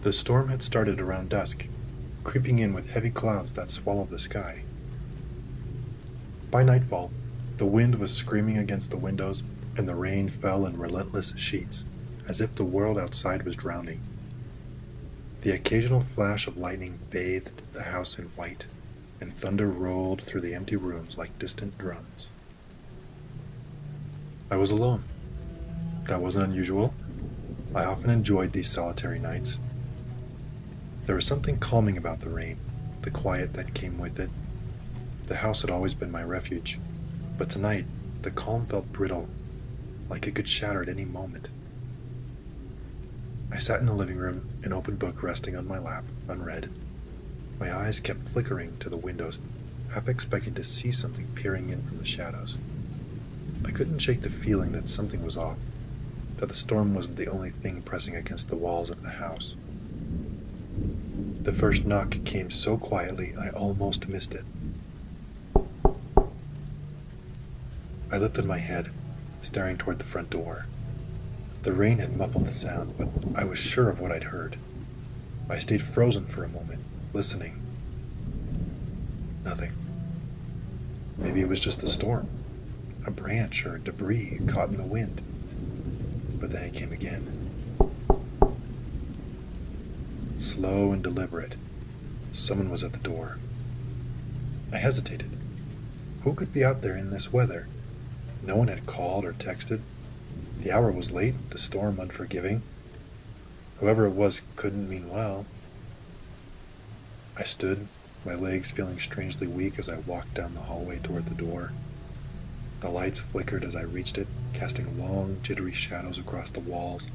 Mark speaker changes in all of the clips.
Speaker 1: The storm had started around dusk, creeping in with heavy clouds that swallowed the sky. By nightfall, the wind was screaming against the windows, and the rain fell in relentless sheets, as if the world outside was drowning. The occasional flash of lightning bathed the house in white, and thunder rolled through the empty rooms like distant drums. I was alone. That wasn't unusual. I often enjoyed these solitary nights. There was something calming about the rain, the quiet that came with it. The house had always been my refuge, but tonight the calm felt brittle, like it could shatter at any moment. I sat in the living room, an open book resting on my lap, unread. My eyes kept flickering to the windows, half expecting to see something peering in from the shadows. I couldn't shake the feeling that something was off, that the storm wasn't the only thing pressing against the walls of the house. The first knock came so quietly I almost missed it. I lifted my head, staring toward the front door. The rain had muffled the sound, but I was sure of what I'd heard. I stayed frozen for a moment, listening. Nothing. Maybe it was just the storm, a branch or debris caught in the wind. But then it came again. Slow and deliberate, someone was at the door. I hesitated. Who could be out there in this weather? No one had called or texted. The hour was late, the storm unforgiving. Whoever it was couldn't mean well. I stood, my legs feeling strangely weak as I walked down the hallway toward the door. The lights flickered as I reached it, casting long, jittery shadows across the walls.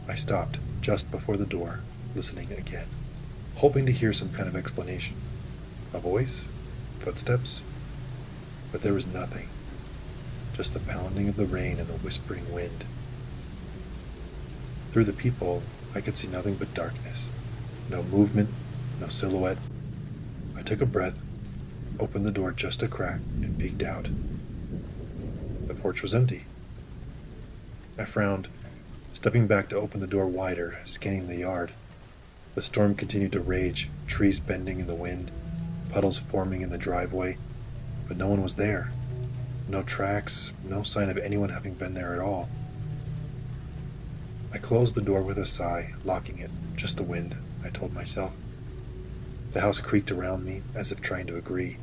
Speaker 1: I stopped just before the door, listening again, hoping to hear some kind of explanation. A voice? Footsteps? But there was nothing. Just the pounding of the rain and the whispering wind. Through the peephole, I could see nothing but darkness. No movement, no silhouette. I took a breath, opened the door just a crack, and peeked out. The porch was empty. I frowned, stepping back to open the door wider, scanning the yard. The storm continued to rage, trees bending in the wind, puddles forming in the driveway, but no one was there. No tracks, no sign of anyone having been there at all. I closed the door with a sigh, locking it. Just the wind, I told myself. The house creaked around me, as if trying to agree.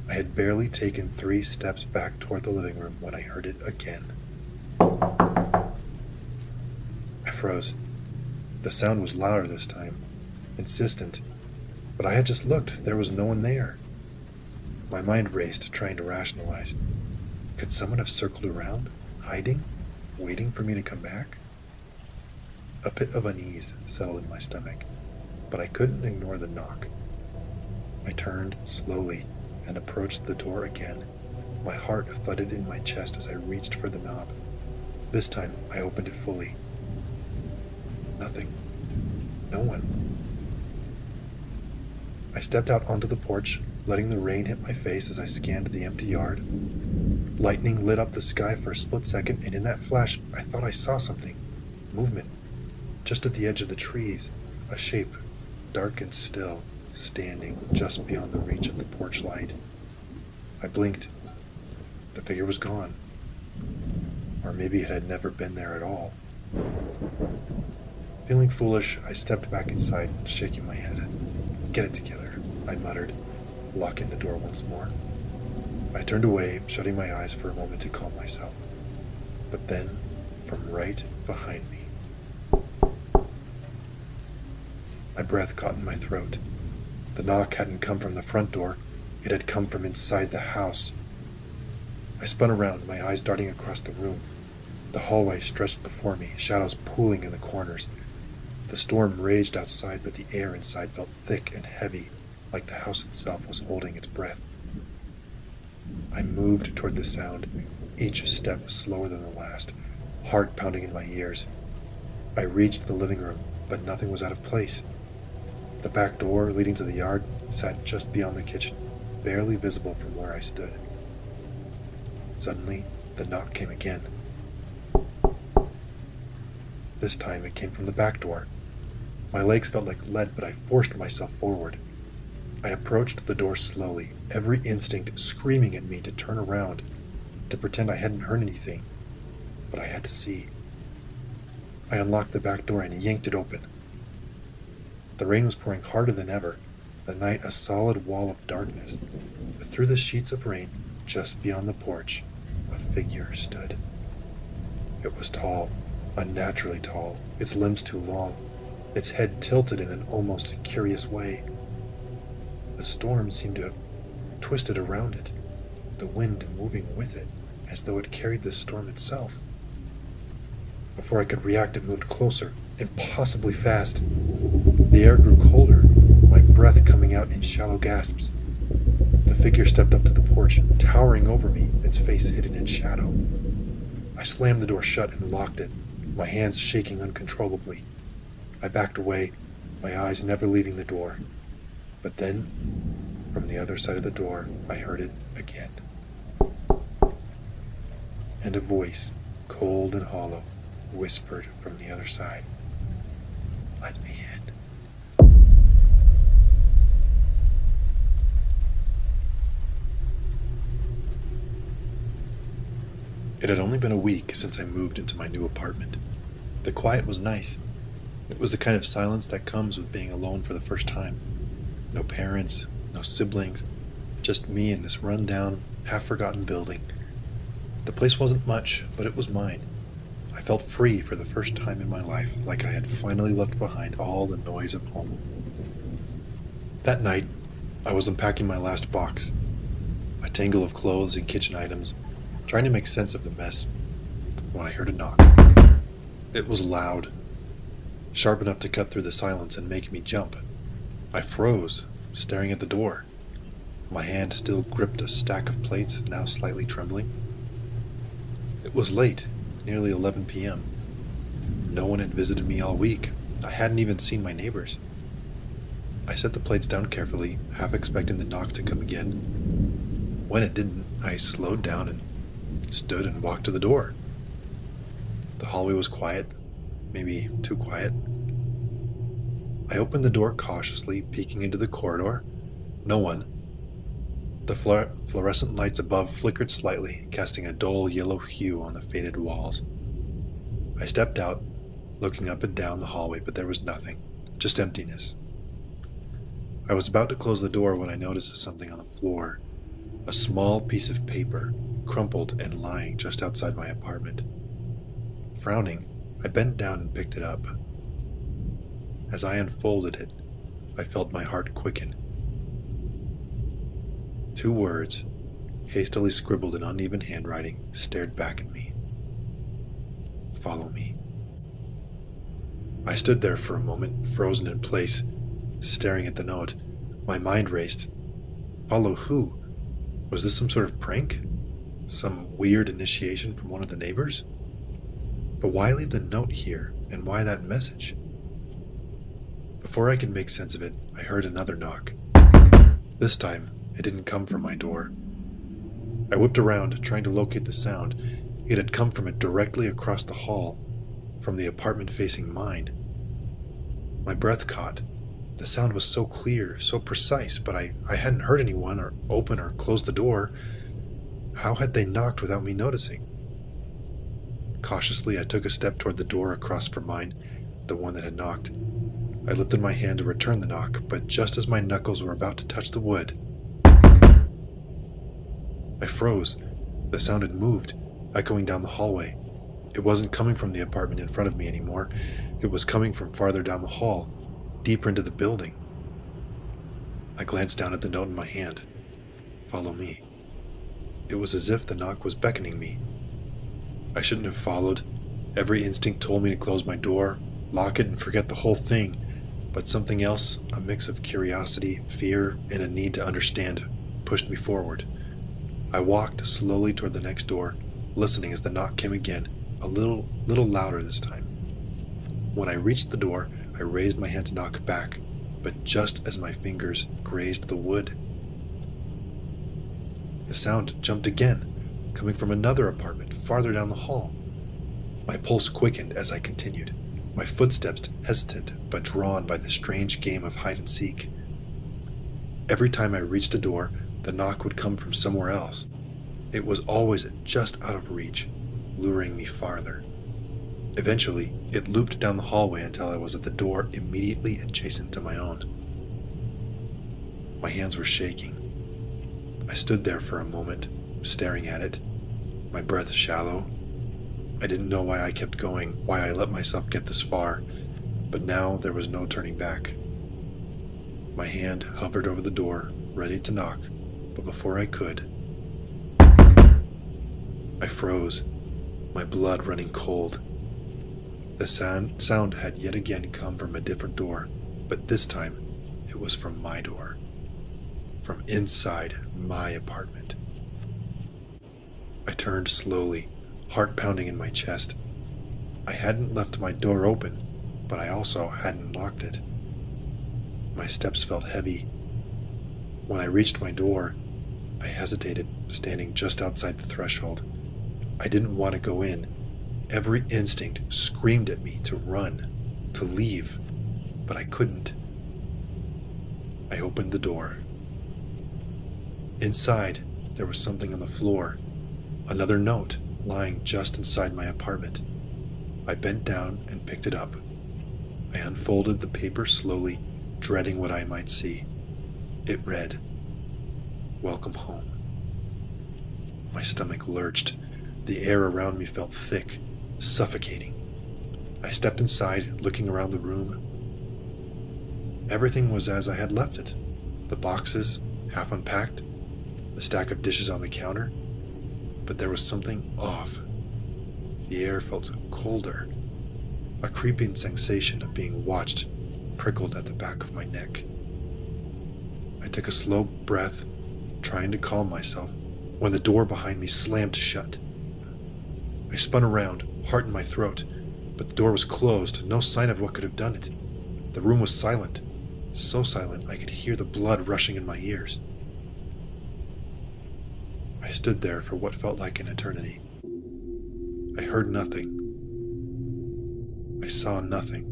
Speaker 1: I had barely taken 3 steps back toward the living room when I heard it again. I froze. The sound was louder this time, insistent, but I had just looked. There was no one there. My mind raced, trying to rationalize. Could someone have circled around, hiding, waiting for me to come back? A pit of unease settled in my stomach, but I couldn't ignore the knock. I turned slowly and approached the door again. My heart thudded in my chest as I reached for the knob. This time, I opened it fully. Nothing. No one. I stepped out onto the porch, letting the rain hit my face as I scanned the empty yard. Lightning lit up the sky for a split second, and in that flash, I thought I saw something. Movement. Just at the edge of the trees. A shape, dark and still, standing just beyond the reach of the porch light. I blinked. The figure was gone. Or maybe it had never been there at all. Feeling foolish, I stepped back inside, shaking my head. Get it together, I muttered, locking the door once more. I turned away, shutting my eyes for a moment to calm myself. But then, from right behind me, my breath caught in my throat. The knock hadn't come from the front door. It had come from inside the house. I spun around, my eyes darting across the room. The hallway stretched before me, shadows pooling in the corners. The storm raged outside, but the air inside felt thick and heavy, like the house itself was holding its breath. I moved toward the sound, each step slower than the last, heart pounding in my ears. I reached the living room, but nothing was out of place. The back door leading to the yard sat just beyond the kitchen, barely visible from where I stood. Suddenly, the knock came again. This time it came from the back door. My legs felt like lead, but I forced myself forward. I approached the door slowly, every instinct screaming at me to turn around, to pretend I hadn't heard anything, but I had to see. I unlocked the back door and yanked it open. The rain was pouring harder than ever, the night a solid wall of darkness, but through the sheets of rain, just beyond the porch, a figure stood. It was tall, unnaturally tall, its limbs too long, its head tilted in an almost curious way. The storm seemed to have twisted around it, the wind moving with it, as though it carried the storm itself. Before I could react, it moved closer, impossibly fast. The air grew colder, my breath coming out in shallow gasps. The figure stepped up to the porch, towering over me, its face hidden in shadow. I slammed the door shut and locked it, my hands shaking uncontrollably. I backed away, my eyes never leaving the door. But then, from the other side of the door, I heard it again. And a voice, cold and hollow, whispered from the other side, "Let me in." It had only been a week since I moved into my new apartment. The quiet was nice. It was the kind of silence that comes with being alone for the first time. No parents, no siblings, just me in this run-down, half-forgotten building. The place wasn't much, but it was mine. I felt free for the first time in my life, like I had finally left behind all the noise of home. That night, I was unpacking my last box, a tangle of clothes and kitchen items, trying to make sense of the mess, when I heard a knock. It was loud, sharp enough to cut through the silence and make me jump. I froze, staring at the door. My hand still gripped a stack of plates, now slightly trembling. It was late, nearly 11 p.m. No one had visited me all week. I hadn't even seen my neighbors. I set the plates down carefully, half expecting the knock to come again. When it didn't, I slowed down and stood and walked to the door. The hallway was quiet, maybe too quiet. I opened the door cautiously, peeking into the corridor. No one. The fluorescent lights above flickered slightly, casting a dull yellow hue on the faded walls. I stepped out, looking up and down the hallway, but there was nothing, just emptiness. I was about to close the door when I noticed something on the floor, a small piece of paper, crumpled and lying just outside my apartment. Frowning, I bent down and picked it up. As I unfolded it, I felt my heart quicken. 2 words, hastily scribbled in uneven handwriting, stared back at me. "Follow me." I stood there for a moment, frozen in place, staring at the note. My mind raced. Follow who? Was this some sort of prank? Some weird initiation from one of the neighbors? But why leave the note here, and why that message? Before I could make sense of it, I heard another knock. This time, it didn't come from my door. I whipped around, trying to locate the sound. It had come from it directly across the hall, from the apartment facing mine. My breath caught. The sound was so clear, so precise, but I hadn't heard anyone or open or close the door. How had they knocked without me noticing? Cautiously, I took a step toward the door across from mine, the one that had knocked. I lifted my hand to return the knock, but just as my knuckles were about to touch the wood, I froze. The sound had moved, echoing down the hallway. It wasn't coming from the apartment in front of me anymore. It was coming from farther down the hall, deeper into the building. I glanced down at the note in my hand. Follow me. It was as if the knock was beckoning me. I shouldn't have followed. Every instinct told me to close my door, lock it, and forget the whole thing. But something else, a mix of curiosity, fear, and a need to understand, pushed me forward. I walked slowly toward the next door, listening as the knock came again, a little louder this time. When I reached the door, I raised my hand to knock back, but just as my fingers grazed the wood, the sound jumped again, coming from another apartment farther down the hall. My pulse quickened as I continued. my footsteps hesitant but drawn by the strange game of hide and seek. Every time I reached a door, the knock would come from somewhere else. It was always just out of reach, luring me farther. Eventually, it looped down the hallway until I was at the door immediately adjacent to my own. My hands were shaking. I stood there for a moment, staring at it, my breath shallow. I didn't know why I kept going, why I let myself get this far, but now there was no turning back. My hand hovered over the door, ready to knock, but before I could, I froze, my blood running cold. The sound had yet again come from a different door, but this time it was from my door, from inside my apartment. I turned slowly, heart pounding in my chest. I hadn't left my door open, but I also hadn't locked it. My steps felt heavy. When I reached my door, I hesitated, standing just outside the threshold. I didn't want to go in. Every instinct screamed at me to run, to leave, but I couldn't. I opened the door. Inside, there was something on the floor, another note lying just inside my apartment. I bent down and picked it up. I unfolded the paper slowly, dreading what I might see. It read, "Welcome home." My stomach lurched. The air around me felt thick, suffocating. I stepped inside, looking around the room. Everything was as I had left it. The boxes, half unpacked, the stack of dishes on the counter. But there was something off. The air felt colder. A creeping sensation of being watched prickled at the back of my neck. I took a slow breath, trying to calm myself, when the door behind me slammed shut. I spun around, heart in my throat, but the door was closed, no sign of what could have done it. The room was silent, so silent I could hear the blood rushing in my ears. I stood there for what felt like an eternity. I heard nothing. I saw nothing.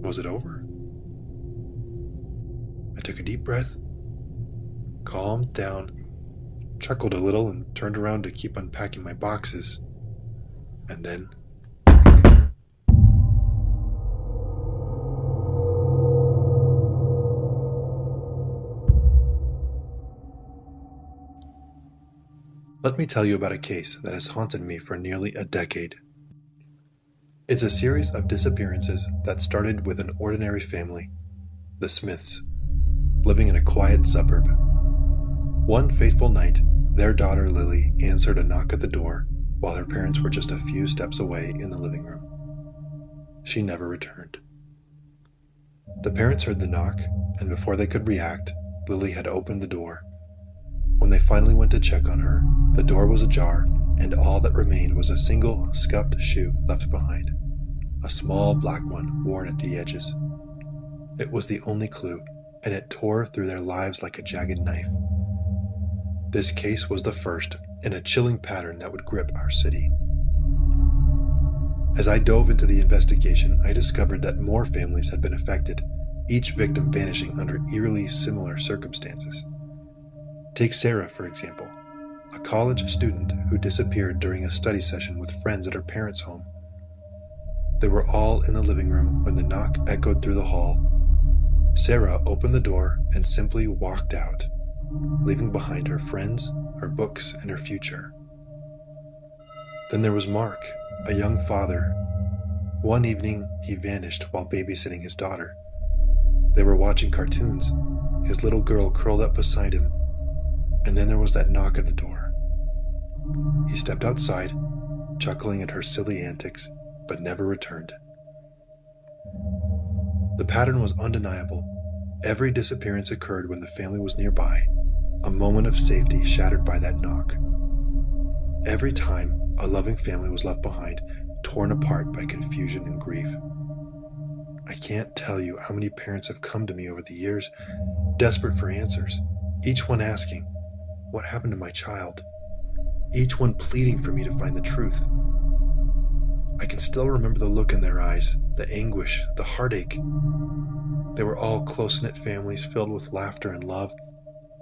Speaker 1: Was it over? I took a deep breath, calmed down, chuckled a little, and turned around to keep unpacking my boxes. And then, let me tell you about a case that has haunted me for nearly a decade. It's a series of disappearances that started with an ordinary family, the Smiths, living in a quiet suburb. One fateful night, their daughter Lily answered a knock at the door while her parents were just a few steps away in the living room. She never returned. The parents heard the knock, and before they could react, Lily had opened the door. When they finally went to check on her, the door was ajar, and all that remained was a single scuffed shoe left behind, a small black one worn at the edges. It was the only clue, and it tore through their lives like a jagged knife. This case was the first in a chilling pattern that would grip our city. As I dove into the investigation, I discovered that more families had been affected, each victim vanishing under eerily similar circumstances. Take Sarah, for example, a college student who disappeared during a study session with friends at her parents' home. They were all in the living room when the knock echoed through the hall. Sarah opened the door and simply walked out, leaving behind her friends, her books, and her future. Then there was Mark, a young father. One evening, he vanished while babysitting his daughter. They were watching cartoons, his little girl curled up beside him, and then there was that knock at the door. He stepped outside, chuckling at her silly antics, but never returned. The pattern was undeniable. Every disappearance occurred when the family was nearby, a moment of safety shattered by that knock. Every time, a loving family was left behind, torn apart by confusion and grief. I can't tell you how many parents have come to me over the years, desperate for answers, each one asking, "What happened to my child?" Each one pleading for me to find the truth. I can still remember the look in their eyes, the anguish, the heartache. They were all close-knit families filled with laughter and love,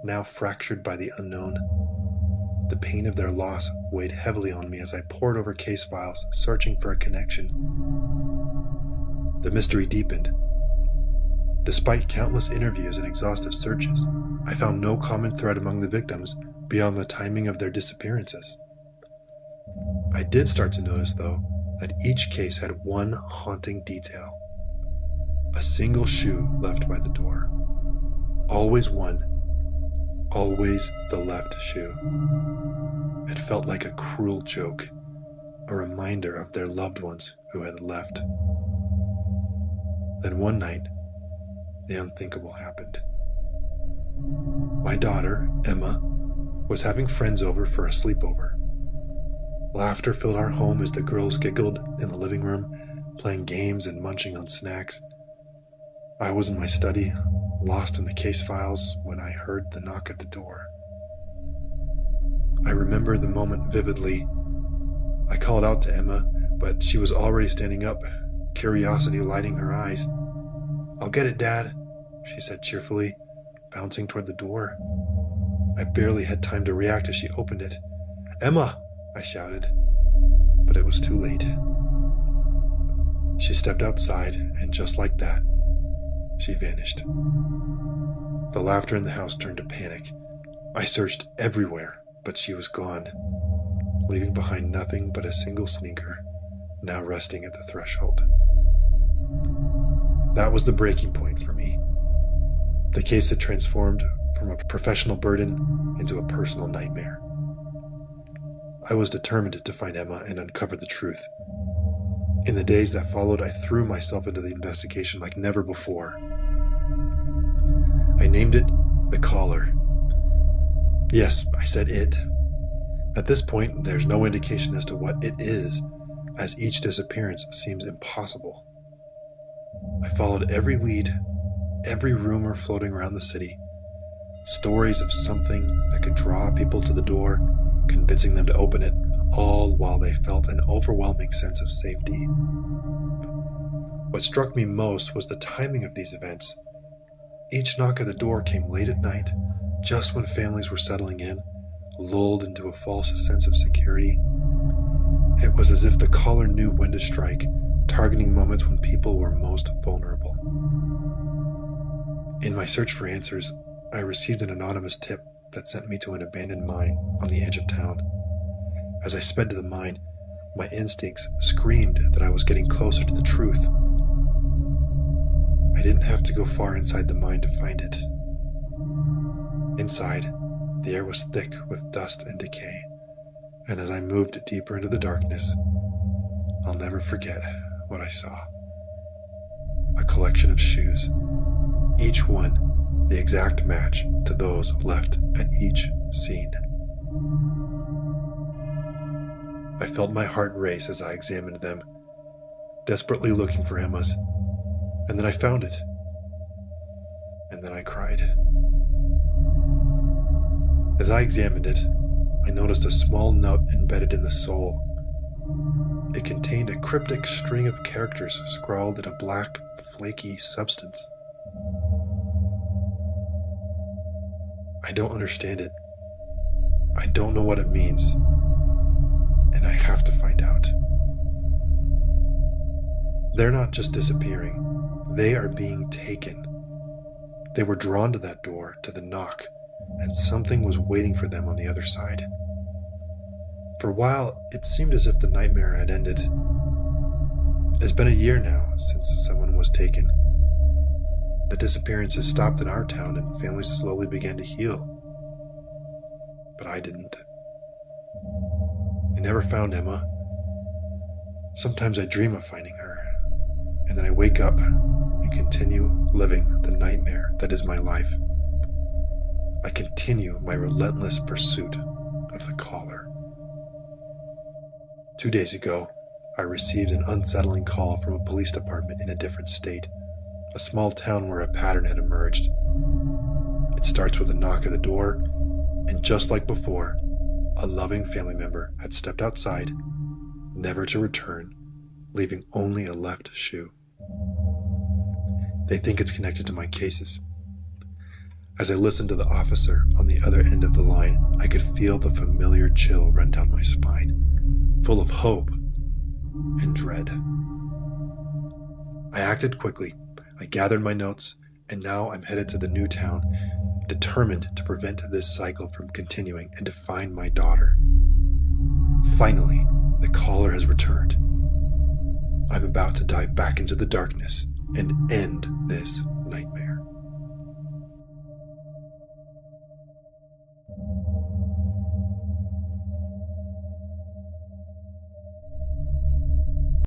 Speaker 1: now fractured by the unknown. The pain of their loss weighed heavily on me as I pored over case files, searching for a connection. The mystery deepened. Despite countless interviews and exhaustive searches, I found no common thread among the victims beyond the timing of their disappearances. I did start to notice, though, that each case had one haunting detail. A single shoe left by the door. Always one. Always the left shoe. It felt like a cruel joke, a reminder of their loved ones who had left. Then one night, the unthinkable happened. My daughter, Emma, was having friends over for a sleepover. Laughter filled our home as the girls giggled in the living room, playing games and munching on snacks. I was in my study, lost in the case files, when I heard the knock at the door. I remember the moment vividly. I called out to Emma, but she was already standing up, curiosity lighting her eyes. "I'll get it, Dad," she said cheerfully, bouncing toward the door. I barely had time to react as she opened it. "Emma!" I shouted, but it was too late. She stepped outside, and just like that, she vanished. The laughter in the house turned to panic. I searched everywhere, but she was gone, leaving behind nothing but a single sneaker, now resting at the threshold. That was the breaking point for me. The case had transformed from a professional burden into a personal nightmare. I was determined to find Emma and uncover the truth. In the days that followed, I threw myself into the investigation like never before. I named it The Caller. Yes, I said it. At this point, there's no indication as to what it is, as each disappearance seems impossible. I followed every lead, every rumor floating around the city. Stories of something that could draw people to the door, convincing them to open it, all while they felt an overwhelming sense of safety. What struck me most was the timing of these events. Each knock at the door came late at night, just when families were settling in, lulled into a false sense of security. It was as if the caller knew when to strike, targeting moments when people were most vulnerable. In my search for answers, I received an anonymous tip that sent me to an abandoned mine on the edge of town. As I sped to the mine, my instincts screamed that I was getting closer to the truth. I didn't have to go far inside the mine to find it. Inside, the air was thick with dust and decay, and as I moved deeper into the darkness, I'll never forget what I saw. A collection of shoes, each one the exact match to those left at each scene. I felt my heart race as I examined them, desperately looking for Emma's, and then I found it. And then I cried. As I examined it, I noticed a small note embedded in the sole. It contained a cryptic string of characters scrawled in a black, flaky substance. I don't understand it. I don't know what it means, and I have to find out. They're not just disappearing, they are being taken. They were drawn to that door, to the knock, and something was waiting for them on the other side. For a while, it seemed as if the nightmare had ended. It's been a year now since someone was taken. The disappearances stopped in our town and families slowly began to heal. But I didn't. I never found Emma. Sometimes I dream of finding her, and then I wake up and continue living the nightmare that is my life. I continue my relentless pursuit of the caller. 2 days ago, I received an unsettling call from a police department in a different state, a small town where a pattern had emerged. It starts with a knock at the door, and just like before, a loving family member had stepped outside, never to return, leaving only a left shoe. They think it's connected to my cases. As I listened to the officer on the other end of the line, I could feel the familiar chill run down my spine, full of hope and dread. I acted quickly. I gathered my notes, and now I'm headed to the new town, determined to prevent this cycle from continuing and to find my daughter. Finally, the caller has returned. I'm about to dive back into the darkness and end this nightmare.